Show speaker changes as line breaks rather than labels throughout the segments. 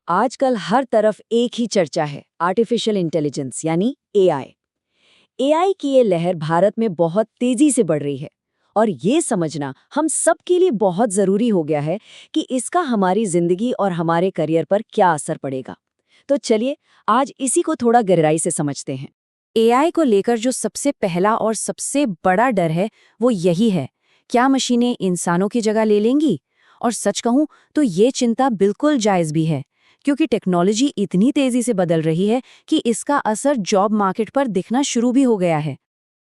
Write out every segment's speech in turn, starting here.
आजकल हर तरफ एक ही चर्चा है, आर्टिफिशियल इंटेलिजेंस यानी एआई। एआई की ये लहर भारत में बहुत तेजी से बढ़ रही है और ये समझना हम सब के लिए बहुत जरूरी हो गया है कि इसका हमारी जिंदगी और हमारे करियर पर क्या असर पड़ेगा। तो चलिए आज इसी को थोड़ा गहराई से समझते हैं।
एआई को लेकर जो सबसे पहला और सबसे बड़ा डर है वो यही है, क्या मशीनें इंसानों की जगह ले लेंगी। और सच कहूं तो ये चिंता बिल्कुल जायज भी है, क्योंकि टेक्नोलॉजी इतनी तेजी से बदल रही है कि इसका असर जॉब मार्केट पर दिखना शुरू भी हो गया है।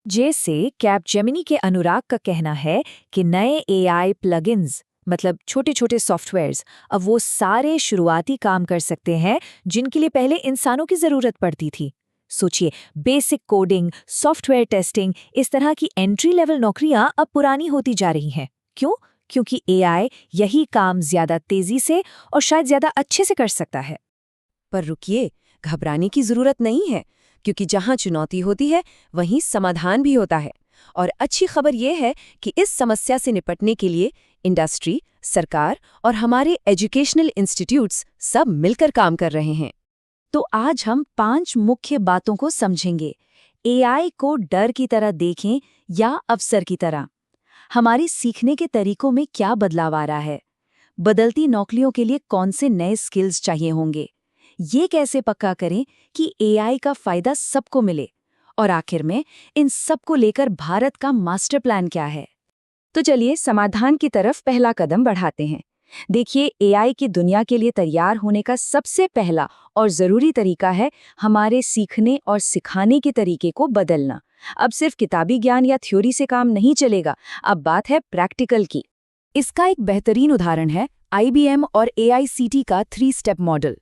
जैसे कैपजेमिनी के अनुराग का कहना है कि नए एआई प्लगइन्स मतलब छोटे छोटे सॉफ्टवेयर्स अब वो सारे शुरुआती काम कर सकते हैं जिनके लिए पहले इंसानों की जरूरत पड़ती थी। सोचिए, बेसिक कोडिंग, सॉफ्टवेयर टेस्टिंग, इस तरह की एंट्री लेवल नौकरियां अब पुरानी होती जा रही हैं। क्यों? क्योंकि एआई यही काम ज्यादा तेजी से और शायद ज्यादा अच्छे से कर सकता है।
पर रुकिए, घबराने की जरूरत नहीं है, क्योंकि जहां चुनौती होती है वहीं समाधान भी होता है। और अच्छी खबर यह है कि इस समस्या से निपटने के लिए इंडस्ट्री, सरकार और हमारे एजुकेशनल इंस्टीट्यूट्स सब मिलकर काम कर रहे हैं।
तो आज हम 5 मुख्य बातों को समझेंगे। एआई को डर की तरह देखें या अवसर की तरह। हमारी सीखने के तरीकों में क्या बदलाव आ रहा है? बदलती नौकरियों के लिए कौन से नए स्किल्स चाहिए होंगे? ये कैसे पक्का करें कि एआई का फायदा सबको मिले? और आखिर में इन सब को लेकर भारत का मास्टर प्लान क्या है? तो चलिए समाधान की तरफ पहला कदम बढ़ाते हैं। देखिए, एआई की दुनिया के लिए तैयार होने का सबसे पहला और ज़रूरी तरीका है हमारे सीखने और सिखाने के तरीके को बदलना। अब सिर्फ किताबी ज्ञान या थ्योरी से काम नहीं चलेगा, अब बात है प्रैक्टिकल की। इसका एक बेहतरीन उदाहरण है IBM और AICT का 3 स्टेप मॉडल।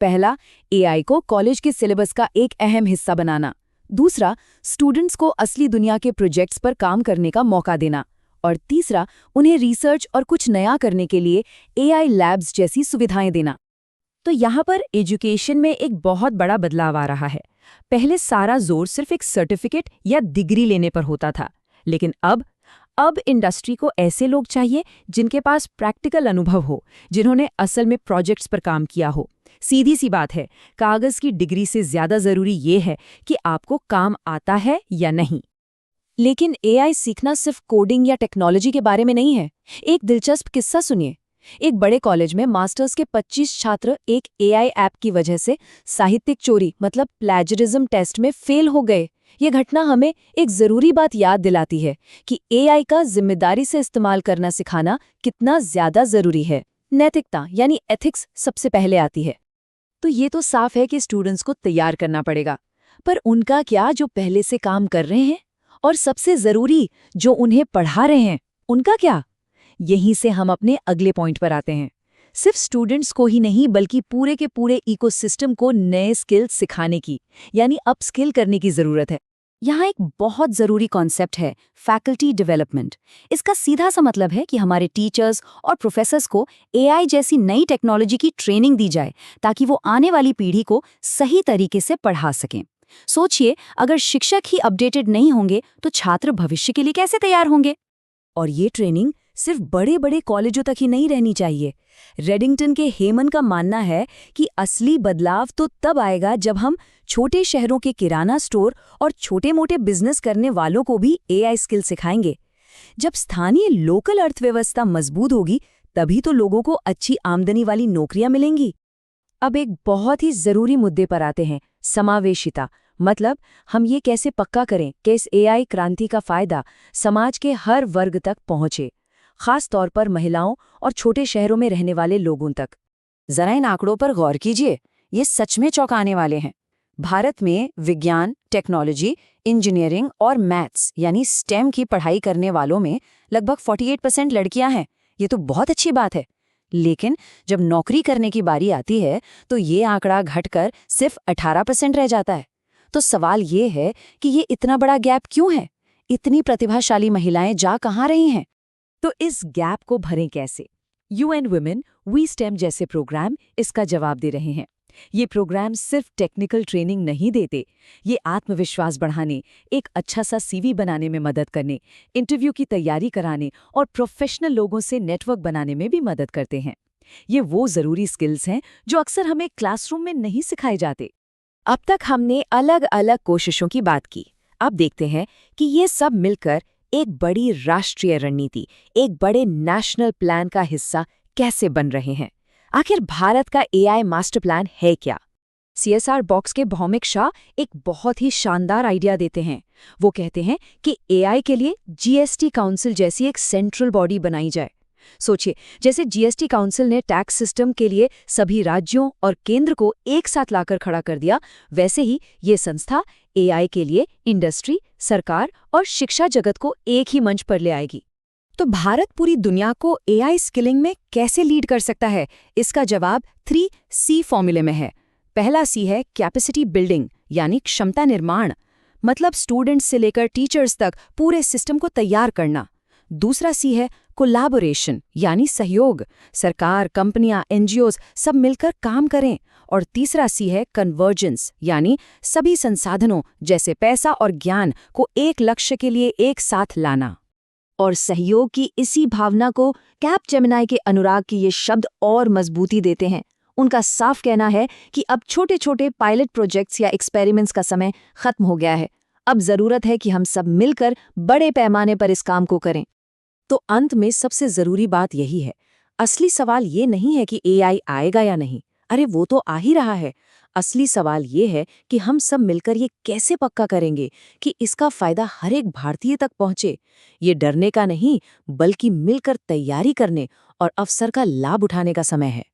पहला, एआई को कॉलेज के सिलेबस का एक अहम हिस्सा बनाना। दूसरा, स्टूडेंट्स को असली दुनिया के प्रोजेक्ट्स पर काम करने का मौका देना। और तीसरा, उन्हें रिसर्च और कुछ नया करने के लिए एआई लैब्स जैसी सुविधाएं देना। तो यहाँ पर एजुकेशन में एक बहुत बड़ा बदलाव आ रहा है। पहले सारा जोर सिर्फ एक सर्टिफिकेट या डिग्री लेने पर होता था, लेकिन अब इंडस्ट्री को ऐसे लोग चाहिए जिनके पास प्रैक्टिकल अनुभव हो, जिन्होंने असल में प्रोजेक्ट्स पर काम किया हो। सीधी सी बात है, कागज की डिग्री से ज्यादा जरूरी ये है कि आपको काम आता है या नहीं। लेकिन एआई सीखना सिर्फ कोडिंग या टेक्नोलॉजी के बारे में नहीं है। एक दिलचस्प किस्सा सुनिए। एक बड़े कॉलेज में मास्टर्स के 25 छात्र एक एआई ऐप की वजह से साहित्यिक चोरी मतलब प्लेजरिज्म टेस्ट में फेल हो गए। ये घटना हमें एक जरूरी बात याद दिलाती है कि एआई का जिम्मेदारी से इस्तेमाल करना सिखाना कितना ज्यादा जरूरी है। नैतिकता यानी एथिक्स सबसे पहले आती है। तो ये तो साफ है कि स्टूडेंट्स को तैयार करना पड़ेगा, पर उनका क्या जो पहले से काम कर रहे हैं? और सबसे जरूरी, जो उन्हें पढ़ा रहे हैं, उनका क्या? यहीं से हम अपने अगले पॉइंट पर आते हैं। सिर्फ स्टूडेंट्स को ही नहीं बल्कि पूरे के पूरे इकोसिस्टम को नए स्किल्स सिखाने की यानी अपस्किल करने की जरूरत है। यहाँ एक बहुत जरूरी कॉन्सेप्ट है, फैकल्टी डेवलपमेंट। इसका सीधा सा मतलब है कि हमारे टीचर्स और प्रोफेसर्स को एआई जैसी नई टेक्नोलॉजी की ट्रेनिंग दी जाए ताकि वो आने वाली पीढ़ी को सही तरीके से पढ़ा सकें। सोचिए, अगर शिक्षक ही अपडेटेड नहीं होंगे तो छात्र भविष्य के लिए कैसे तैयार होंगे? और ये ट्रेनिंग सिर्फ बड़े बड़े कॉलेजों तक ही नहीं रहनी चाहिए। रेडिंगटन के हेमन का मानना है कि असली बदलाव तो तब आएगा जब हम छोटे शहरों के किराना स्टोर और छोटे मोटे बिजनेस करने वालों को भी एआई स्किल सिखाएंगे। जब स्थानीय लोकल अर्थव्यवस्था मजबूत होगी तभी तो लोगों को अच्छी आमदनी वाली नौकरियां मिलेंगी। अब एक बहुत ही जरूरी मुद्दे पर आते हैं, समावेशिता। मतलब हम ये कैसे पक्का करें कि इस एआई क्रांति का फायदा समाज के हर वर्ग तक पहुंचे, खास तौर पर महिलाओं और छोटे शहरों में रहने वाले लोगों तक। जरा इन आंकड़ों पर गौर कीजिए, ये सच में चौंकाने वाले हैं। भारत में विज्ञान, टेक्नोलॉजी, इंजीनियरिंग और मैथ्स यानी स्टेम की पढ़ाई करने वालों में लगभग 48% लड़कियां हैं। ये तो बहुत अच्छी बात है। लेकिन जब नौकरी करने की बारी आती है तो ये आंकड़ा घटकर सिर्फ 18% रह जाता है। तो सवाल ये है कि ये इतना बड़ा गैप क्यों है? इतनी प्रतिभाशाली महिलाएं जा कहाँ रही हैं? तो इस गैप को भरें कैसे? UN वुमेन, वी स्टेम जैसे प्रोग्राम इसका जवाब दे रहे हैं। ये प्रोग्राम सिर्फ टेक्निकल ट्रेनिंग नहीं देते, ये आत्मविश्वास बढ़ाने, एक अच्छा सा CV बनाने में मदद करने, इंटरव्यू की तैयारी कराने और प्रोफेशनल लोगों से नेटवर्क बनाने में भी मदद करते हैं। ये वो ज़रूरी स्किल्स हैं जो अक्सर हमें क्लासरूम में नहीं सिखाए जाते।
अब तक हमने अलग अलग कोशिशों की बात की। अब देखते हैं कि ये सब मिलकर एक बड़ी राष्ट्रीय रणनीति, एक बड़े नेशनल प्लान का हिस्सा कैसे बन रहे हैं। आखिर भारत का एआई मास्टर प्लान है क्या?
CSR बॉक्स के भौमिक शाह एक बहुत ही शानदार आइडिया देते हैं। वो कहते हैं कि एआई के लिए GST काउंसिल जैसी एक सेंट्रल बॉडी बनाई जाए। सोचिए, जैसे GST काउंसिल ने टैक्स सिस्टम के लिए सभी राज्यों और केंद्र को एक साथ लाकर खड़ा कर दिया, वैसे ही ये संस्था एआई के लिए इंडस्ट्री, सरकार और शिक्षा जगत को एक ही मंच पर ले आएगी।
तो भारत पूरी दुनिया को एआई स्किलिंग में कैसे लीड कर सकता है? इसका जवाब 3C फॉर्मूले में है। पहला C है कैपेसिटी बिल्डिंग, यानी क्षमता निर्माण, मतलब स्टूडेंट्स से लेकर टीचर्स तक पूरे सिस्टम को तैयार करना। दूसरा C है कोलैबोरेशन, यानी सहयोग, सरकार, कंपनियां, NGOs सब मिलकर काम करें। और तीसरा C है कन्वर्जेंस, यानी सभी संसाधनों जैसे पैसा और ज्ञान को एक लक्ष्य के लिए एक साथ लाना।
और सहयोग की इसी भावना को कैपजेमिनी के अनुराग की ये शब्द और मजबूती देते हैं। उनका साफ कहना है कि अब छोटे छोटे पायलट प्रोजेक्ट्स या एक्सपेरिमेंट्स का समय खत्म हो गया है। अब जरूरत है कि हम सब मिलकर बड़े पैमाने पर इस काम को करें।
तो अंत में सबसे जरूरी बात यही है, असली सवाल ये नहीं है कि एआई आएगा या नहीं, अरे वो तो आ ही रहा है। असली सवाल ये है कि हम सब मिलकर ये कैसे पक्का करेंगे कि इसका फायदा हर एक भारतीय तक पहुंचे। ये डरने का नहीं, बल्कि मिलकर तैयारी करने और अवसर का लाभ उठाने का समय है।